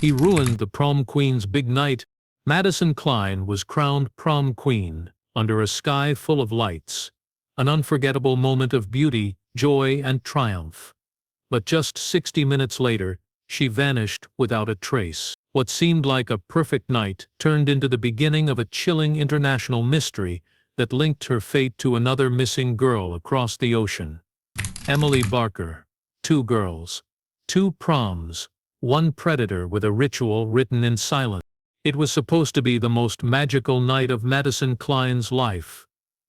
He ruined the prom queen's big night. Madison Klein was crowned prom queen, under a sky full of lights. An unforgettable moment of beauty, joy, and triumph. But just 60 minutes later, she vanished without a trace. What seemed like a perfect night turned into the beginning of a chilling international mystery that linked her fate to another missing girl across the ocean. Emily Barker. 2 girls. 2 proms. 1 predator with a ritual written in silence. It was supposed to be the most magical night of Madison Klein's life.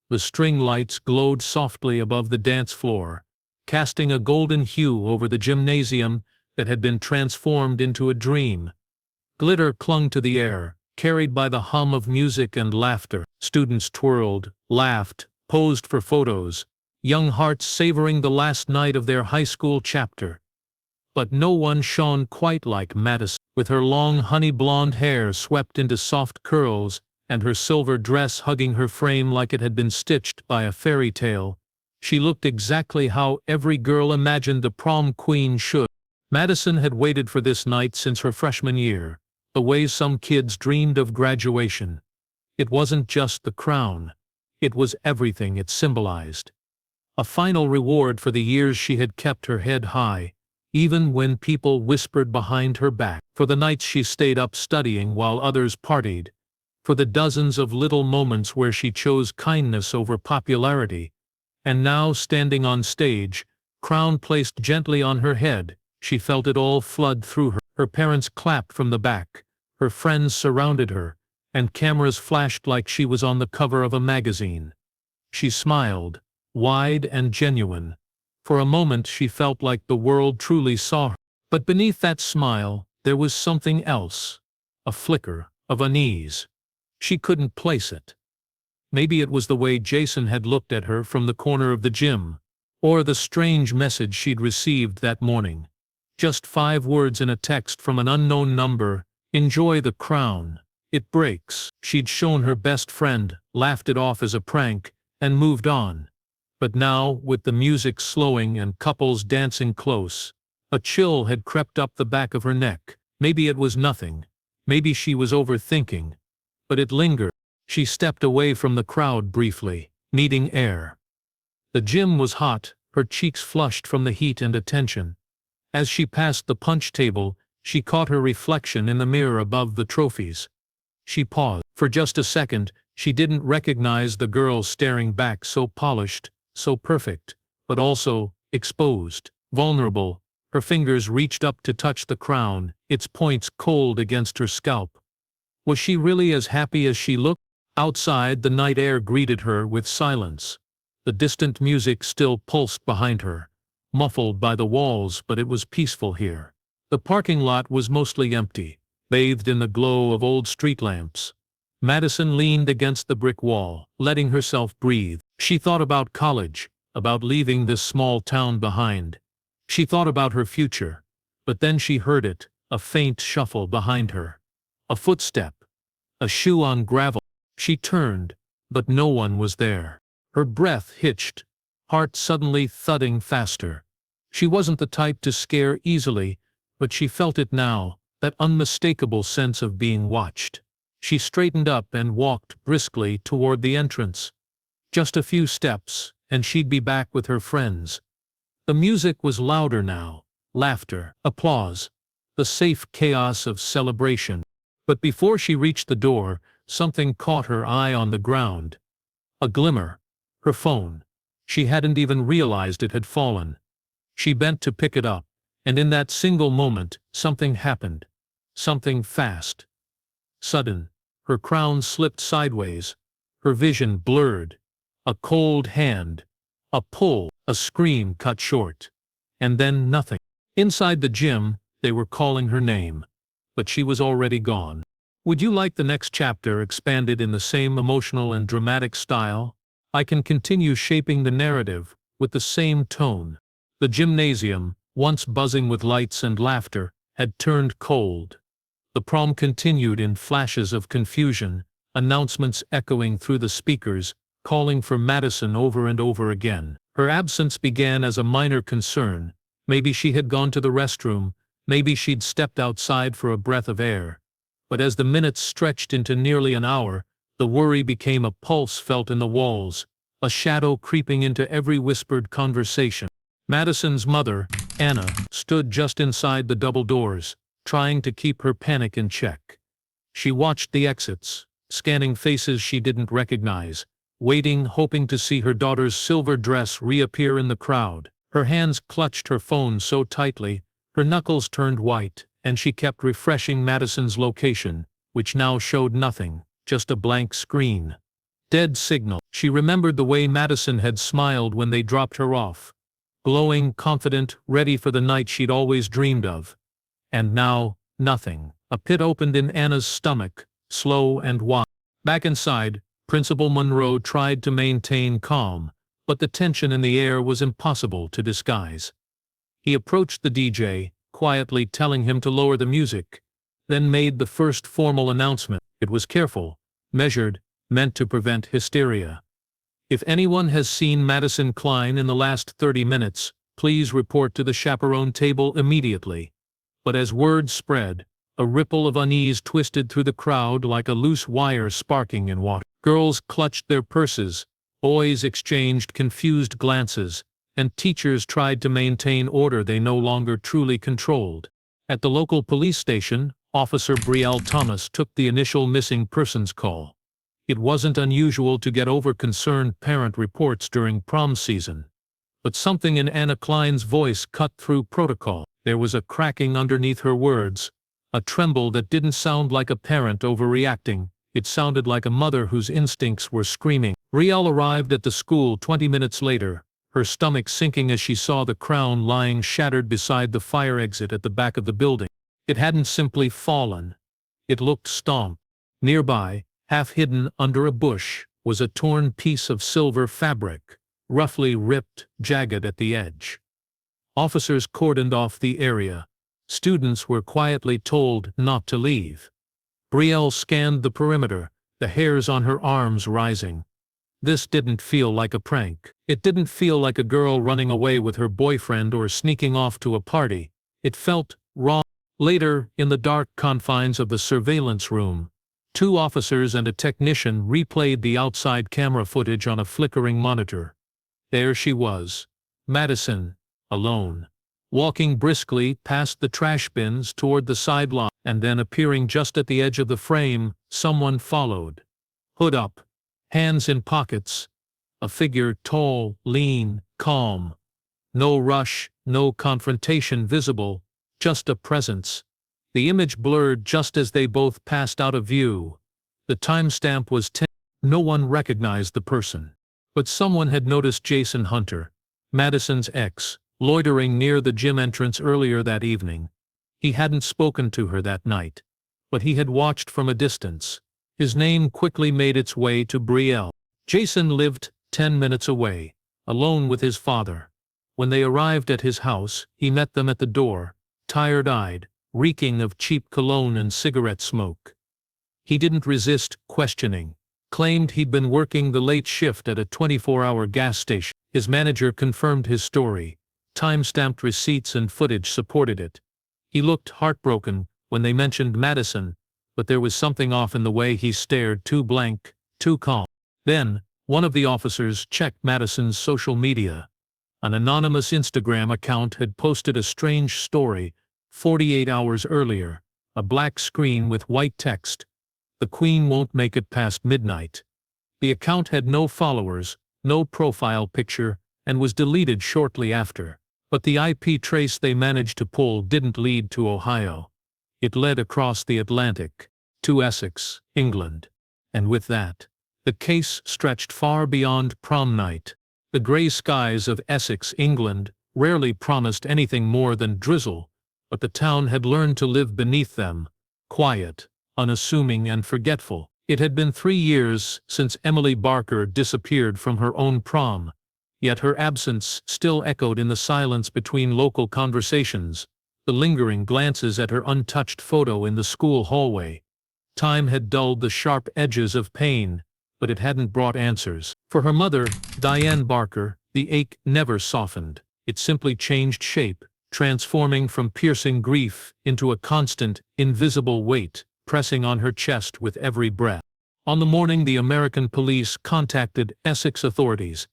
The string lights glowed softly above the dance floor, casting a golden hue over the gymnasium that had been transformed into a dream. Glitter clung to the air, carried by the hum of music and laughter. Students twirled, laughed, posed for photos, young hearts savoring the last night of their high school chapter. But no one shone quite like Madison. With her long honey blonde hair swept into soft curls and her silver dress hugging her frame like it had been stitched by a fairy tale, she looked exactly how every girl imagined the prom queen should. Madison had waited for this night since her freshman year, the way some kids dreamed of graduation. It wasn't just the crown. It was everything it symbolized. A final reward for the years she had kept her head high, even when people whispered behind her back. For the nights she stayed up studying while others partied. For the dozens of little moments where she chose kindness over popularity. And now, standing on stage, crown placed gently on her head, she felt it all flood through her. Her parents clapped from the back, her friends surrounded her, and cameras flashed like she was on the cover of a magazine. She smiled, wide and genuine. For a moment she felt like the world truly saw her. But beneath that smile, there was something else. A flicker of unease. She couldn't place it. Maybe it was the way Jason had looked at her from the corner of the gym, or the strange message she'd received that morning. Just 5 words in a text from an unknown number: "Enjoy the crown. It breaks." She'd shown her best friend, laughed it off as a prank, and moved on. But now, with the music slowing and couples dancing close, a chill had crept up the back of her neck. Maybe it was nothing. Maybe she was overthinking. But it lingered. She stepped away from the crowd briefly, needing air. The gym was hot, her cheeks flushed from the heat and attention. As she passed the punch table, she caught her reflection in the mirror above the trophies. She paused. For just a second, she didn't recognize the girl staring back, so polished, so perfect, but also exposed, vulnerable. Her fingers reached up to touch the crown, its points cold against her scalp. Was she really as happy as she looked? Outside, the night air greeted her with silence. The distant music still pulsed behind her, muffled by the walls, but it was peaceful here. The parking lot was mostly empty, bathed in the glow of old street lamps. Madison leaned against the brick wall, letting herself breathe. She thought about college, about leaving this small town behind. She thought about her future. But then she heard it, a faint shuffle behind her. A footstep. A shoe on gravel. She turned, but no one was there. Her breath hitched, heart suddenly thudding faster. She wasn't the type to scare easily, but she felt it now, that unmistakable sense of being watched. She straightened up and walked briskly toward the entrance. Just a few steps, and she'd be back with her friends. The music was louder now, laughter, applause, the safe chaos of celebration. But before she reached the door, something caught her eye on the ground. A glimmer. Her phone. She hadn't even realized it had fallen. She bent to pick it up, and in that single moment, something happened. Something fast. Sudden. Her crown slipped sideways. Her vision blurred. A cold hand. A pull. A scream cut short. And then nothing. Inside the gym, they were calling her name. But she was already gone. Would you like the next chapter expanded in the same emotional and dramatic style? I can continue shaping the narrative with the same tone. The gymnasium, once buzzing with lights and laughter, had turned cold. The prom continued in flashes of confusion, announcements echoing through the speakers, calling for Madison over and over again. Her absence began as a minor concern. Maybe she had gone to the restroom, Maybe she'd stepped outside for a breath of air. But as the minutes stretched into nearly an hour, the worry became a pulse felt in the walls, a shadow creeping into every whispered conversation. Madison's mother, Anna, stood just inside the double doors, trying to keep her panic in check. She watched the exits, scanning faces she didn't recognize, waiting, hoping to see her daughter's silver dress reappear in the crowd. Her hands clutched her phone so tightly, her knuckles turned white, and she kept refreshing Madison's location, which now showed nothing, just a blank screen. Dead signal. She remembered the way Madison had smiled when they dropped her off. Glowing, confident, ready for the night she'd always dreamed of. And now, nothing. A pit opened in Anna's stomach, slow and wide. Back inside, Principal Monroe tried to maintain calm, but the tension in the air was impossible to disguise. He approached the DJ, quietly telling him to lower the music, then made the first formal announcement. It was careful, measured, meant to prevent hysteria. If anyone has seen Madison Klein in the last 30 minutes, please report to the chaperone table immediately. But as word spread, a ripple of unease twisted through the crowd like a loose wire sparking in water. Girls clutched their purses, boys exchanged confused glances, and teachers tried to maintain order they no longer truly controlled. At the local police station, Officer Brielle Thomas took the initial missing persons call. It wasn't unusual to get over-concerned parent reports during prom season. But something in Anna Klein's voice cut through protocol. There was a cracking underneath her words, a tremble that didn't sound like a parent overreacting. It sounded like a mother whose instincts were screaming. Brielle arrived at the school 20 minutes later, her stomach sinking as she saw the crown lying shattered beside the fire exit at the back of the building. It hadn't simply fallen. It looked stomped. Nearby, half hidden under a bush, was a torn piece of silver fabric, roughly ripped, jagged at the edge. Officers cordoned off the area. Students were quietly told not to leave. Brielle scanned the perimeter, the hairs on her arms rising. This didn't feel like a prank. It didn't feel like a girl running away with her boyfriend or sneaking off to a party. It felt wrong. Later, in the dark confines of the surveillance room, 2 officers and a technician replayed the outside camera footage on a flickering monitor. There she was, Madison, alone, walking briskly past the trash bins toward the sideline, and then appearing just at the edge of the frame. Someone followed. Hood up, hands in pockets, a figure tall, lean, calm. No rush, no confrontation visible, just a presence. The image blurred just as they both passed out of view. The timestamp was 10. No one recognized the person. But someone had noticed Jason Hunter, Madison's ex, loitering near the gym entrance earlier that evening. He hadn't spoken to her that night, but he had watched from a distance. His name quickly made its way to Brielle. Jason lived 10 minutes away, alone with his father. When they arrived at his house, he met them at the door, tired-eyed, reeking of cheap cologne and cigarette smoke. He didn't resist questioning, claimed he'd been working the late shift at a 24-hour gas station. His manager confirmed his story. Time-stamped receipts and footage supported it. He looked heartbroken when they mentioned Madison, but there was something off in the way he stared, too blank, too calm. Then, one of the officers checked Madison's social media. An anonymous Instagram account had posted a strange story 48 hours earlier, a black screen with white text. "The Queen won't make it past midnight." The account had no followers, no profile picture, and was deleted shortly after. But the IP trace they managed to pull didn't lead to Ohio. It led across the Atlantic, to Essex, England. And with that, the case stretched far beyond prom night. The gray skies of Essex, England, rarely promised anything more than drizzle, but the town had learned to live beneath them, quiet, unassuming and forgetful. It had been 3 years since Emily Barker disappeared from her own prom, yet her absence still echoed in the silence between local conversations, the lingering glances at her untouched photo in the school hallway. Time had dulled the sharp edges of pain, but it hadn't brought answers. For her mother, Diane Barker, the ache never softened. It simply changed shape, transforming from piercing grief into a constant, invisible weight, pressing on her chest with every breath. On the morning the American police contacted Essex authorities,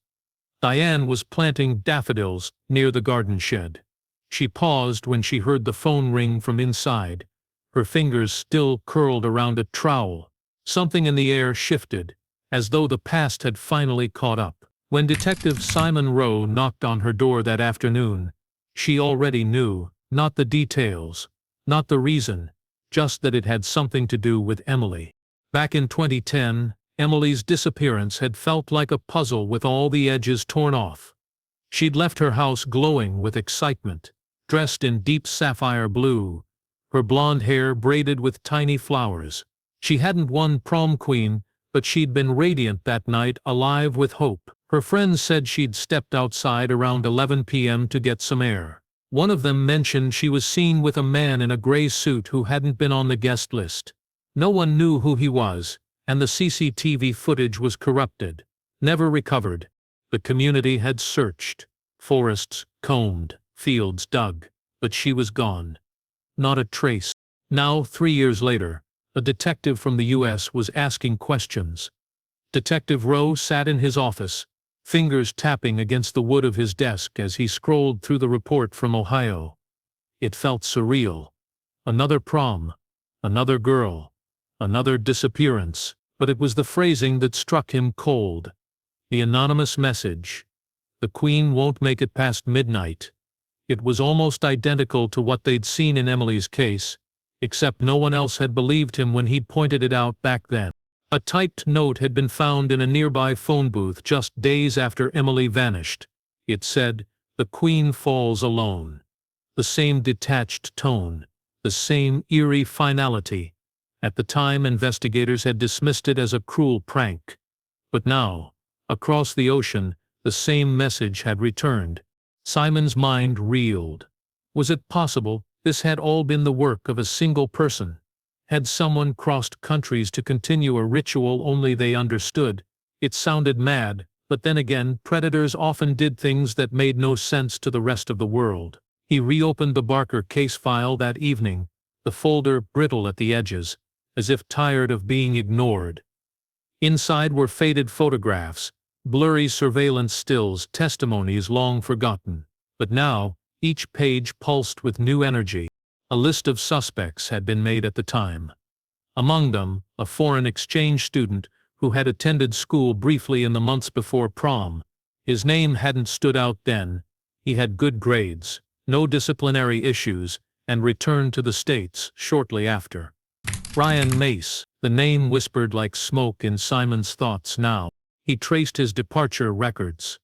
Diane was planting daffodils near the garden shed. She paused when she heard the phone ring from inside, her fingers still curled around a trowel. Something in the air shifted, as though the past had finally caught up. When Detective Simon Rowe knocked on her door that afternoon, she already knew, not the details, not the reason, just that it had something to do with Emily. Back in 2010, Emily's disappearance had felt like a puzzle with all the edges torn off. She'd left her house glowing with excitement, dressed in deep sapphire blue, her blonde hair braided with tiny flowers. She hadn't won prom queen, but she'd been radiant that night, alive with hope. Her friends said she'd stepped outside around 11 p.m. to get some air. One of them mentioned she was seen with a man in a gray suit who hadn't been on the guest list. No one knew who he was, and the CCTV footage was corrupted, never recovered. The community had searched, forests combed, fields dug, but she was gone. Not a trace. Now, 3 years later, a detective from the U.S. was asking questions. Detective Rowe sat in his office, fingers tapping against the wood of his desk as he scrolled through the report from Ohio. It felt surreal. Another prom, another girl, another disappearance. But it was the phrasing that struck him cold. The anonymous message, "The Queen won't make it past midnight." It was almost identical to what they'd seen in Emily's case, except no one else had believed him when he'd pointed it out back then. A typed note had been found in a nearby phone booth just days after Emily vanished. It said, "The Queen falls alone." The same detached tone, the same eerie finality. At the time, investigators had dismissed it as a cruel prank. But now, across the ocean, the same message had returned. Simon's mind reeled. Was it possible this had all been the work of a single person? Had someone crossed countries to continue a ritual only they understood? It sounded mad, but then again, predators often did things that made no sense to the rest of the world. He reopened the Barker case file that evening, the folder brittle at the edges, as if tired of being ignored. Inside were faded photographs, blurry surveillance stills, testimonies long forgotten. But now, each page pulsed with new energy. A list of suspects had been made at the time. Among them, a foreign exchange student who had attended school briefly in the months before prom. His name hadn't stood out then. He had good grades, no disciplinary issues, and returned to the States shortly after. Ryan Mace, the name whispered like smoke in Simon's thoughts now. He traced his departure records.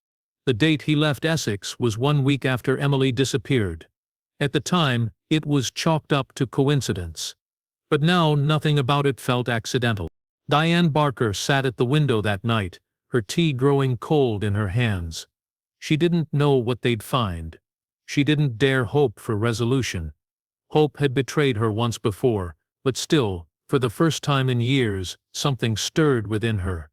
The date he left Essex was 1 week after Emily disappeared. At the time, it was chalked up to coincidence. But now nothing about it felt accidental. Diane Barker sat at the window that night, her tea growing cold in her hands. She didn't know what they'd find. She didn't dare hope for resolution. Hope had betrayed her once before, but still, for the first time in years, something stirred within her.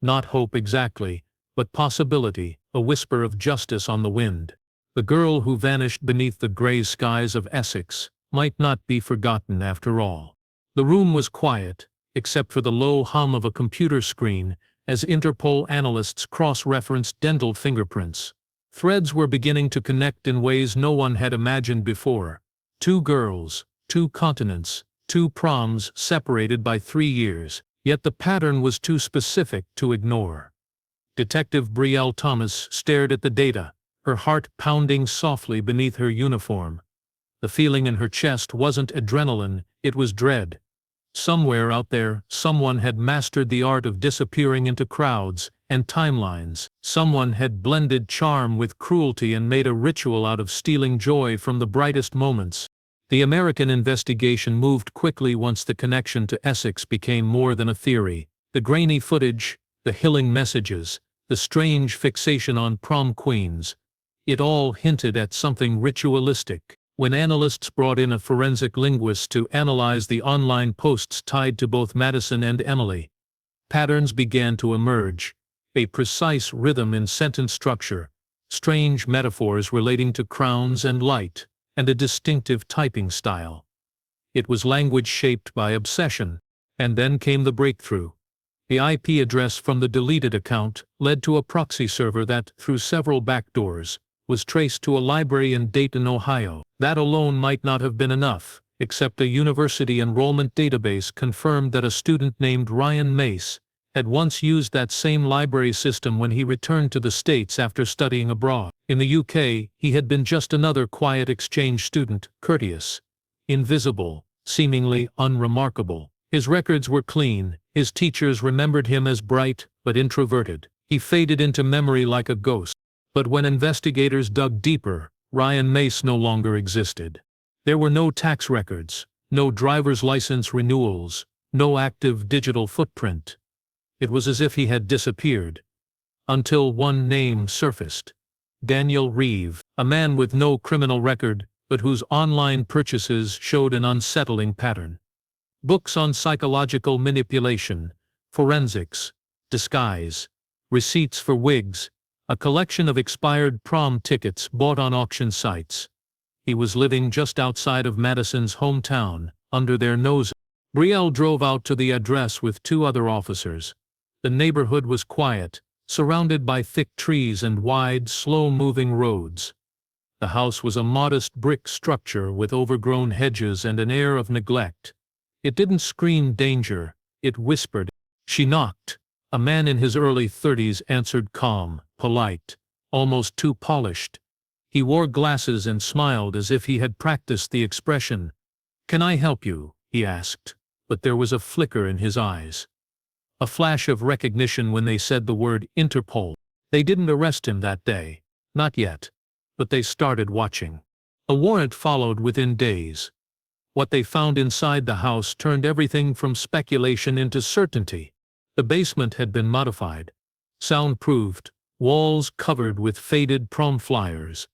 Not hope exactly, but possibility, a whisper of justice on the wind. The girl who vanished beneath the gray skies of Essex might not be forgotten after all. The room was quiet, except for the low hum of a computer screen, as Interpol analysts cross-referenced dental fingerprints. Threads were beginning to connect in ways no one had imagined before. 2 girls, 2 continents, 2 proms separated by 3 years, yet the pattern was too specific to ignore. Detective Brielle Thomas stared at the data, her heart pounding softly beneath her uniform. The feeling in her chest wasn't adrenaline, it was dread. Somewhere out there, someone had mastered the art of disappearing into crowds and timelines. Someone had blended charm with cruelty and made a ritual out of stealing joy from the brightest moments. The American investigation moved quickly once the connection to Essex became more than a theory. The grainy footage, the hilling messages, the strange fixation on prom queens. It all hinted at something ritualistic. When analysts brought in a forensic linguist to analyze the online posts tied to both Madison and Emily, patterns began to emerge. A precise rhythm in sentence structure, strange metaphors relating to crowns and light, and a distinctive typing style. It was language shaped by obsession. And then came the breakthrough. The IP address from the deleted account led to a proxy server that, through several backdoors, was traced to a library in Dayton, Ohio. That alone might not have been enough, except a university enrollment database confirmed that a student named Ryan Mace had once used that same library system when he returned to the States after studying abroad. In the UK, he had been just another quiet exchange student, courteous, invisible, seemingly unremarkable. His records were clean, his teachers remembered him as bright but introverted. He faded into memory like a ghost. But when investigators dug deeper, Ryan Mace no longer existed. There were no tax records, no driver's license renewals, no active digital footprint. It was as if he had disappeared. Until one name surfaced. Daniel Reeve, a man with no criminal record, but whose online purchases showed an unsettling pattern. Books on psychological manipulation, forensics, disguise, receipts for wigs, a collection of expired prom tickets bought on auction sites. He was living just outside of Madison's hometown, under their noses. Brielle drove out to the address with 2 other officers. The neighborhood was quiet, surrounded by thick trees and wide, slow-moving roads. The house was a modest brick structure with overgrown hedges and an air of neglect. It didn't scream danger, it whispered. She knocked. A man in his early 30s answered, calm, polite, almost too polished. He wore glasses and smiled as if he had practiced the expression. "Can I help you?" he asked, but there was a flicker in his eyes. A flash of recognition when they said the word Interpol. They didn't arrest him that day. Not yet. But they started watching. A warrant followed within days. What they found inside the house turned everything from speculation into certainty. The basement had been modified. Soundproofed, walls covered with faded prom flyers.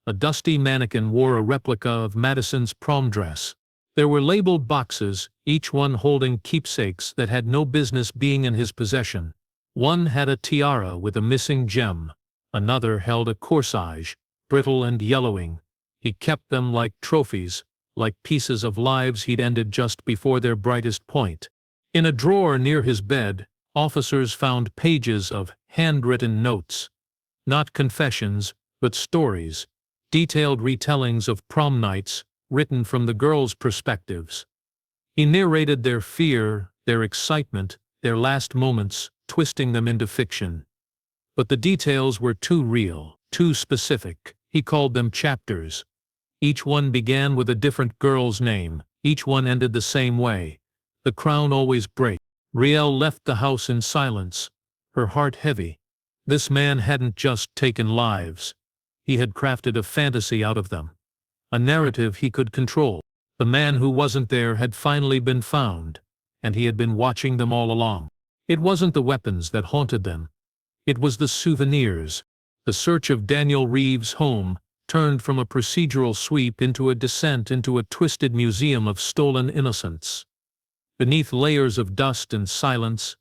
A dusty mannequin wore a replica of Madison's prom dress. There were labeled boxes, each one holding keepsakes that had no business being in his possession. One had a tiara with a missing gem. Another held a corsage, brittle and yellowing. He kept them like trophies, like pieces of lives he'd ended just before their brightest point. In a drawer near his bed, officers found pages of handwritten notes. Not confessions, but stories. Detailed retellings of prom nights, written from the girls' perspectives. He narrated their fear, their excitement, their last moments, twisting them into fiction. But the details were too real, too specific. He called them chapters. Each one began with a different girl's name. Each one ended the same way. The crown always breaks. Brielle left the house in silence, her heart heavy. This man hadn't just taken lives. He had crafted a fantasy out of them. A narrative he could control. The man who wasn't there had finally been found, and he had been watching them all along. It wasn't the weapons that haunted them. It was the souvenirs. The search of Daniel Reeve's home turned from a procedural sweep into a descent into a twisted museum of stolen innocence. Beneath layers of dust and silence,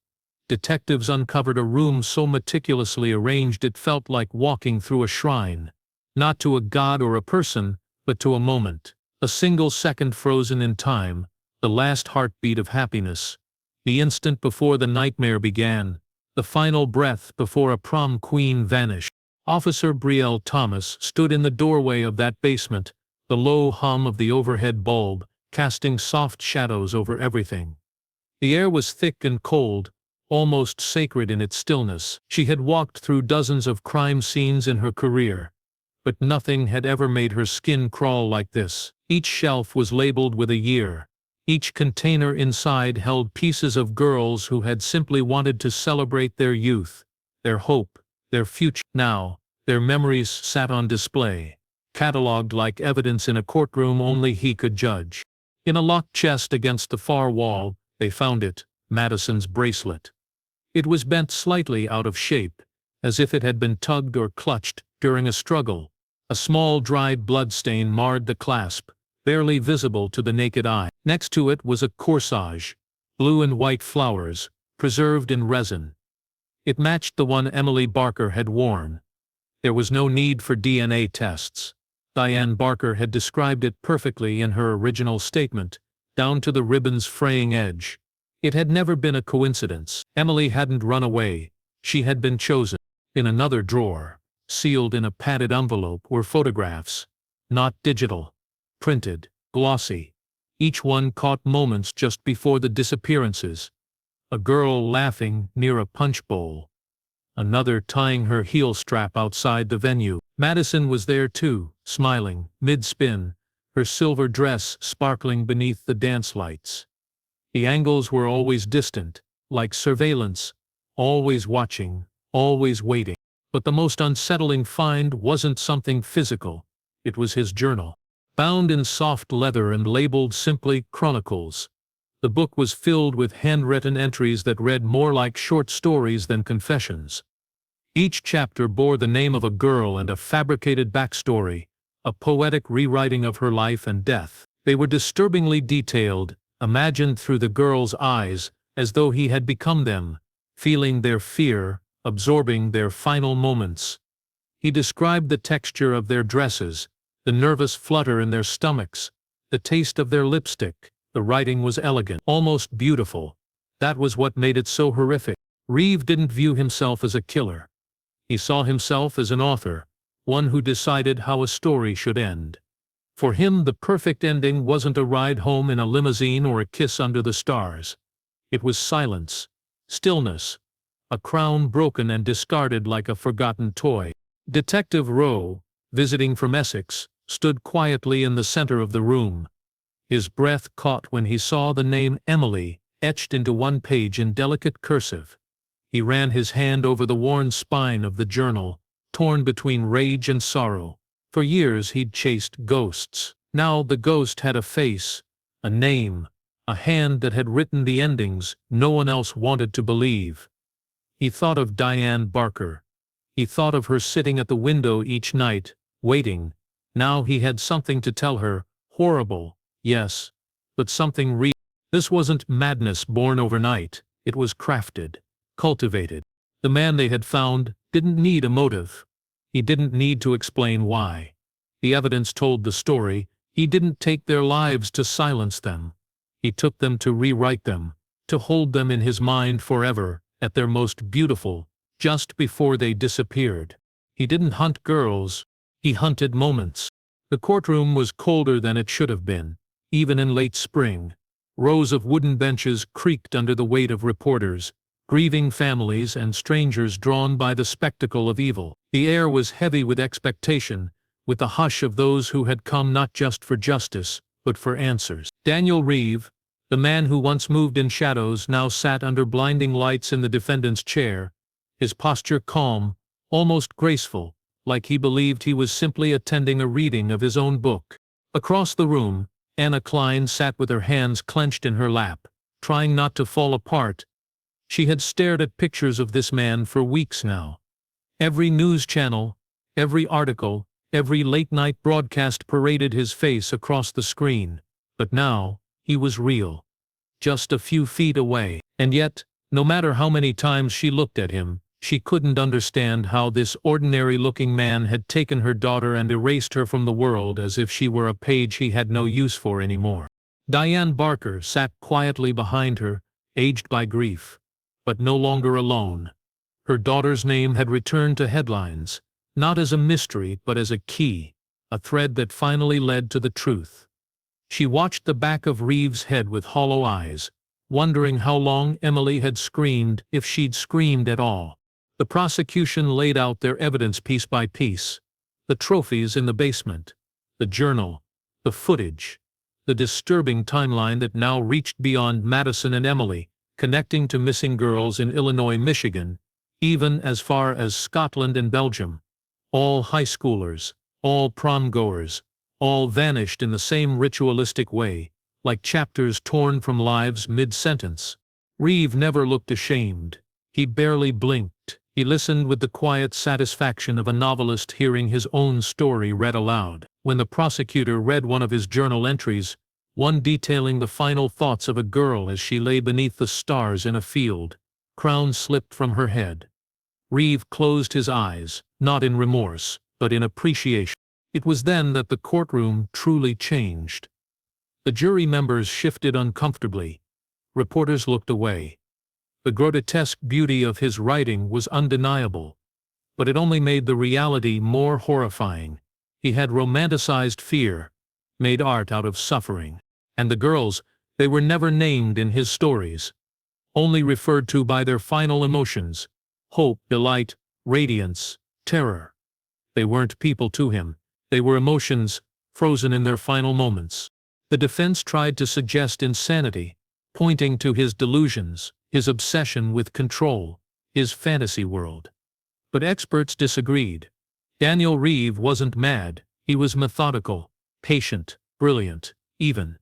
detectives uncovered a room so meticulously arranged it felt like walking through a shrine. Not to a god or a person, but to a moment. A single second frozen in time, the last heartbeat of happiness. The instant before the nightmare began. The final breath before a prom queen vanished. Officer Brielle Thomas stood in the doorway of that basement, the low hum of the overhead bulb, casting soft shadows over everything. The air was thick and cold, almost sacred in its stillness. She had walked through dozens of crime scenes in her career, but nothing had ever made her skin crawl like this. Each shelf was labeled with a year. Each container inside held pieces of girls who had simply wanted to celebrate their youth, their hope, their future. Now, their memories sat on display, catalogued like evidence in a courtroom only he could judge. In a locked chest against the far wall, they found it, Madison's bracelet. It was bent slightly out of shape, as if it had been tugged or clutched during a struggle. A small dried blood stain marred the clasp, barely visible to the naked eye. Next to it was a corsage, blue and white flowers, preserved in resin. It matched the one Emily Barker had worn. There was no need for DNA tests. Diane Barker had described it perfectly in her original statement, down to the ribbon's fraying edge. It had never been a coincidence. Emily hadn't run away. She had been chosen. In another drawer, sealed in a padded envelope, were photographs. Not digital. Printed. Glossy. Each one caught moments just before the disappearances. A girl laughing near a punch bowl. Another tying her heel strap outside the venue. Madison was there too, smiling, mid-spin, her silver dress sparkling beneath the dance lights. The angles were always distant, like surveillance, always watching, always waiting. But the most unsettling find wasn't something physical. It was his journal. Bound in soft leather and labeled simply Chronicles. The book was filled with handwritten entries that read more like short stories than confessions. Each chapter bore the name of a girl and a fabricated backstory, a poetic rewriting of her life and death. They were disturbingly detailed, imagined through the girl's eyes, as though he had become them, feeling their fear, absorbing their final moments. He described the texture of their dresses, the nervous flutter in their stomachs, the taste of their lipstick. The writing was elegant, almost beautiful. That was what made it so horrific. Reeve didn't view himself as a killer. He saw himself as an author, one who decided how a story should end. For him, the perfect ending wasn't a ride home in a limousine or a kiss under the stars. It was silence, stillness, a crown broken and discarded like a forgotten toy. Detective Rowe, visiting from Essex, stood quietly in the center of the room. His breath caught when he saw the name Emily etched into one page in delicate cursive. He ran his hand over the worn spine of the journal, torn between rage and sorrow. For years he'd chased ghosts. Now the ghost had a face, a name, a hand that had written the endings no one else wanted to believe. He thought of Diane Barker. He thought of her sitting at the window each night, waiting. Now he had something to tell her, horrible, yes, but something real. This wasn't madness born overnight. It was crafted, cultivated. The man they had found didn't need a motive. He didn't need to explain why. The evidence told the story. He didn't take their lives to silence them. He took them to rewrite them, to hold them in his mind forever, at their most beautiful, just before they disappeared. He didn't hunt girls. He hunted moments. The courtroom was colder than it should have been, even in late spring. Rows of wooden benches creaked under the weight of reporters, grieving families and strangers drawn by the spectacle of evil. The air was heavy with expectation, with the hush of those who had come not just for justice, but for answers. Daniel Reeve, the man who once moved in shadows, now sat under blinding lights in the defendant's chair, his posture calm, almost graceful, like he believed he was simply attending a reading of his own book. Across the room, Anna Klein sat with her hands clenched in her lap, trying not to fall apart. She had stared at pictures of this man for weeks now. Every news channel, every article, every late-night broadcast paraded his face across the screen. But now, he was real. Just a few feet away. And yet, no matter how many times she looked at him, she couldn't understand how this ordinary-looking man had taken her daughter and erased her from the world as if she were a page he had no use for anymore. Diane Barker sat quietly behind her, aged by grief, but no longer alone. Her daughter's name had returned to headlines, not as a mystery but as a key, a thread that finally led to the truth. She watched the back of Reeve's head with hollow eyes, wondering how long Emily had screamed, if she'd screamed at all. The prosecution laid out their evidence piece by piece. The trophies in the basement, the journal, the footage, the disturbing timeline that now reached beyond Madison and Emily, connecting to missing girls in Illinois, Michigan, even as far as Scotland and Belgium. All high schoolers, all prom-goers, all vanished in the same ritualistic way, like chapters torn from lives mid-sentence. Reeve never looked ashamed. He barely blinked. He listened with the quiet satisfaction of a novelist hearing his own story read aloud. When the prosecutor read one of his journal entries, one detailing the final thoughts of a girl as she lay beneath the stars in a field, crown slipped from her head. Reeve closed his eyes, not in remorse, but in appreciation. It was then that the courtroom truly changed. The jury members shifted uncomfortably. Reporters looked away. The grotesque beauty of his writing was undeniable, but it only made the reality more horrifying. He had romanticized fear, made art out of suffering. And the girls, they were never named in his stories, only referred to by their final emotions: hope, delight, radiance, terror. They weren't people to him. They were emotions, frozen in their final moments. The defense tried to suggest insanity, pointing to his delusions, his obsession with control, his fantasy world. But experts disagreed. Daniel Reeve wasn't mad. He was methodical, patient, brilliant, even.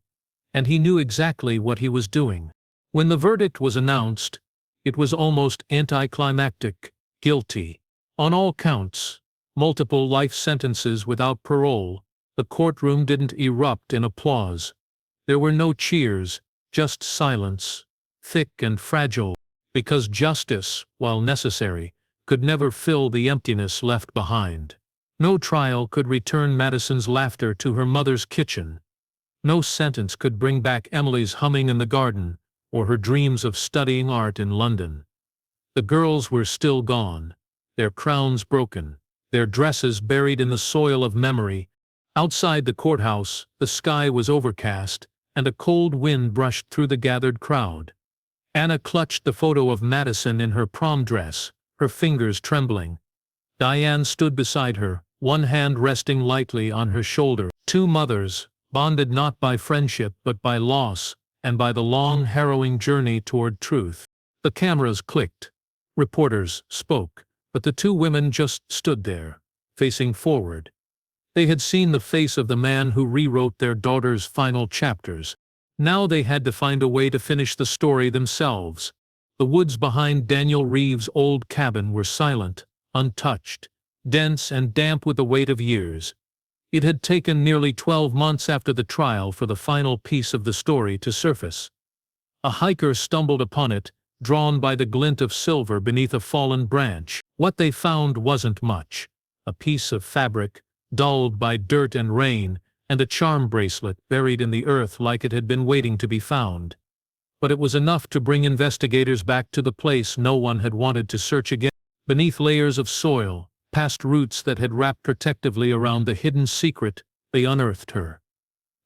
And he knew exactly what he was doing. When the verdict was announced, it was almost anticlimactic: guilty. On all counts, multiple life sentences without parole. The courtroom didn't erupt in applause. There were no cheers, just silence, thick and fragile, because justice, while necessary, could never fill the emptiness left behind. No trial could return Madison's laughter to her mother's kitchen. No sentence could bring back Emily's humming in the garden, or her dreams of studying art in London. The girls were still gone, their crowns broken, their dresses buried in the soil of memory. Outside the courthouse, the sky was overcast, and a cold wind brushed through the gathered crowd. Anna clutched the photo of Madison in her prom dress, her fingers trembling. Diane stood beside her, one hand resting lightly on her shoulder. Two mothers, bonded not by friendship but by loss, and by the long, harrowing journey toward truth. The cameras clicked. Reporters spoke, but the two women just stood there, facing forward. They had seen the face of the man who rewrote their daughter's final chapters. Now they had to find a way to finish the story themselves. The woods behind Daniel Reeve's old cabin were silent, untouched, dense and damp with the weight of years. It had taken nearly 12 months after the trial for the final piece of the story to surface. A hiker stumbled upon it, drawn by the glint of silver beneath a fallen branch. What they found wasn't much: a piece of fabric, dulled by dirt and rain, and a charm bracelet buried in the earth like it had been waiting to be found. But it was enough to bring investigators back to the place no one had wanted to search again. Beneath layers of soil, past roots that had wrapped protectively around the hidden secret, they unearthed her.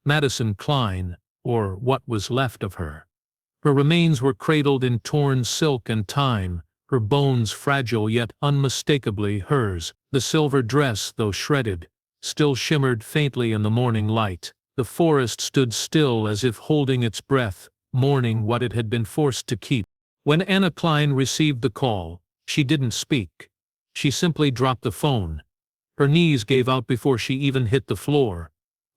Madison Klein, or what was left of her. Her remains were cradled in torn silk and time, her bones fragile yet unmistakably hers. The silver dress, though shredded, still shimmered faintly in the morning light. The forest stood still as if holding its breath, mourning what it had been forced to keep. When Anna Klein received the call, she didn't speak. She simply dropped the phone. Her knees gave out before she even hit the floor.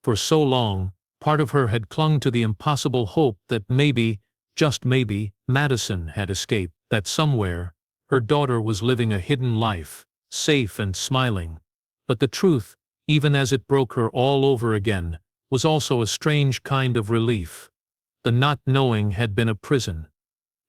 For so long, part of her had clung to the impossible hope that maybe, just maybe, Madison had escaped, that somewhere, her daughter was living a hidden life, safe and smiling. But the truth, even as it broke her all over again, was also a strange kind of relief. The not knowing had been a prison.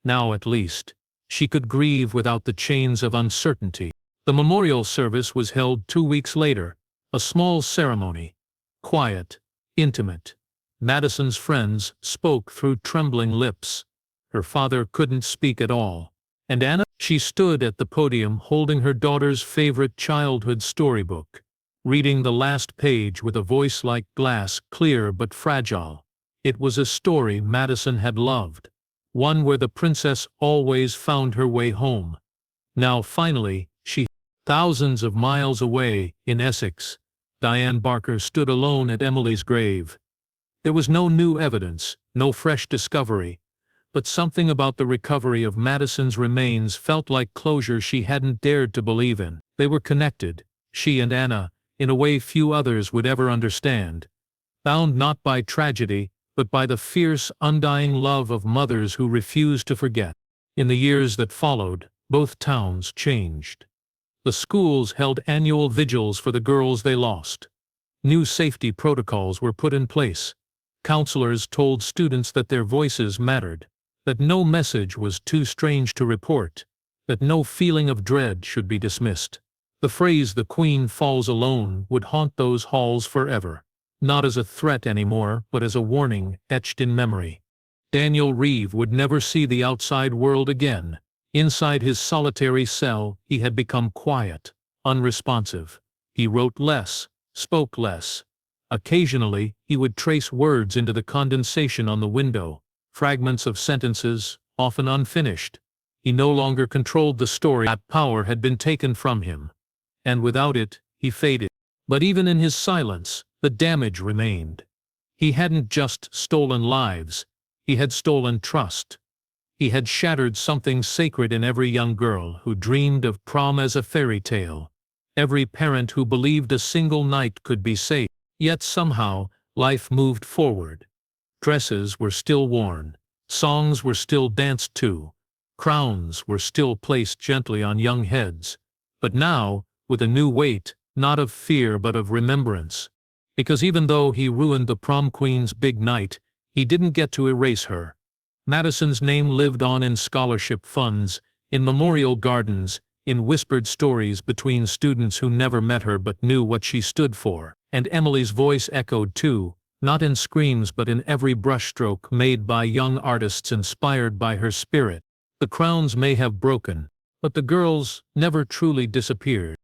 Now at least, she could grieve without the chains of uncertainty. The memorial service was held 2 weeks later, a small ceremony. Quiet, intimate. Madison's friends spoke through trembling lips. Her father couldn't speak at all. And Anna, she stood at the podium holding her daughter's favorite childhood storybook, reading the last page with a voice like glass, clear but fragile. It was a story Madison had loved, one where the princess always found her way home. Now finally, thousands of miles away, in Essex, Diane Barker stood alone at Emily's grave. There was no new evidence, no fresh discovery, but something about the recovery of Madison's remains felt like closure she hadn't dared to believe in. They were connected, she and Anna, in a way few others would ever understand. Bound not by tragedy, but by the fierce, undying love of mothers who refused to forget. In the years that followed, both towns changed. The schools held annual vigils for the girls they lost. New safety protocols were put in place. Counselors told students that their voices mattered, that no message was too strange to report, that no feeling of dread should be dismissed. The phrase "the queen falls alone" would haunt those halls forever, not as a threat anymore, but as a warning etched in memory. Daniel Reeve would never see the outside world again. Inside his solitary cell, he had become quiet, unresponsive. He wrote less, spoke less. Occasionally, he would trace words into the condensation on the window, fragments of sentences, often unfinished. He no longer controlled the story. That power had been taken from him, and without it, he faded. But even in his silence, the damage remained. He hadn't just stolen lives, he had stolen trust. He had shattered something sacred in every young girl who dreamed of prom as a fairy tale, every parent who believed a single night could be saved. Yet somehow, life moved forward. Dresses were still worn, songs were still danced to, crowns were still placed gently on young heads, but now, with a new weight, not of fear but of remembrance. Because even though he ruined the prom queen's big night, he didn't get to erase her. Madison's name lived on in scholarship funds, in memorial gardens, in whispered stories between students who never met her but knew what she stood for. And Emily's voice echoed too, not in screams but in every brushstroke made by young artists inspired by her spirit. The crowns may have broken, but the girls never truly disappeared.